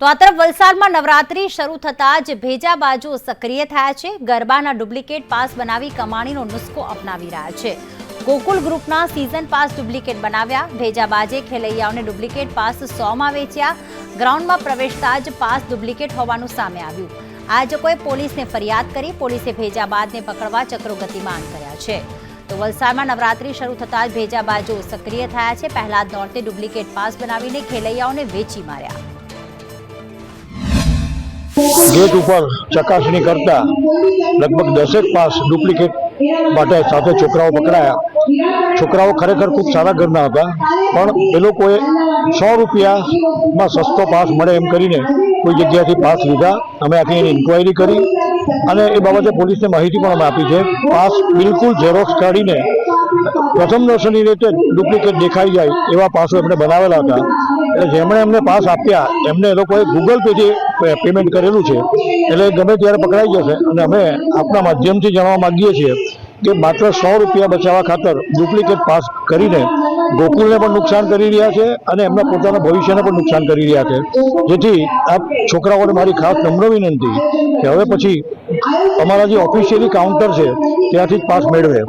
તો આ તરફ વલસાડમાં નવરાત્રી શરૂ થતાં જ ભેજાબાજો સક્રિય થયા છે। ગરબાના ડુપ્લિકેટ પાસ બનાવી કમાણીનો નુસ્ખો અપનાવી રહ્યા છે। ગોકુલ ગ્રુપના સીઝન પાસ ડુપ્લિકેટ બનાવ્યા। ભેજાબાજે ખેલૈયાઓને ડુપ્લિકેટ પાસ 100માં વેચ્યા। ગ્રાઉન્ડમાં પ્રવેશતા જ પાસ ડુપ્લિકેટ હોવાનું સામે આવ્યું। આયોજકોએ પોલીસને ફરિયાદ કરી। પોલીસે ભેજાબાજને પકડવા ચક્રો ગતિમાન કર્યા છે। તો વલસાડમાં નવરાત્રી શરૂ થતાં જ ભેજાબાજો સક્રિય થયા છે। પહેલા નોરતે ડુપ્લિકેટ પાસ બનાવીને ખેલૈયાઓને વેચી માર્યા। गेट ऊपर चकासणी करता लगभग 10 पास डुप्लिकेट माटे साथे छोकराओ पकड़ाया। छोकराओ खरेखर खूब सारा घरना हता, पण ए लोकोए 100 रुपया में सस्तो पास मळे एम करीने कोई जग्याएथी पास लीधा। अमे आखी एनी इन्क्वायरी करी अने ए बाबते पोलीसने माहिती पण अमे आपी छे। पास बिल्कुल झेरोक्स काढीने प्रथम दर्शनी रीते डुप्लिकेट देखाई जाय एवा पासो एमणे बनावेला हता। એટલે જેમણે એમને પાસ આપ્યા એમને એ લોકોએ ગૂગલ પેથી પેમેન્ટ કરેલું છે, એટલે ગમે ત્યારે પકડાઈ જશે। અને અમે આપના માધ્યમથી જાણવા માંગીએ છીએ કે માત્ર 100 રૂપિયા બચાવવા ખાતર ડુપ્લિકેટ પાસ કરીને ગોકુલને પણ નુકસાન કરી રહ્યા છે અને એમના પોતાના ભવિષ્યને પણ નુકસાન કરી રહ્યા છે। જેથી આ છોકરાઓને મારી ખાસ નમ્ર વિનંતી કે હવે પછી અમારા જે ઓફિશિયલી કાઉન્ટર છે ત્યાંથી જ પાસ મેળવે।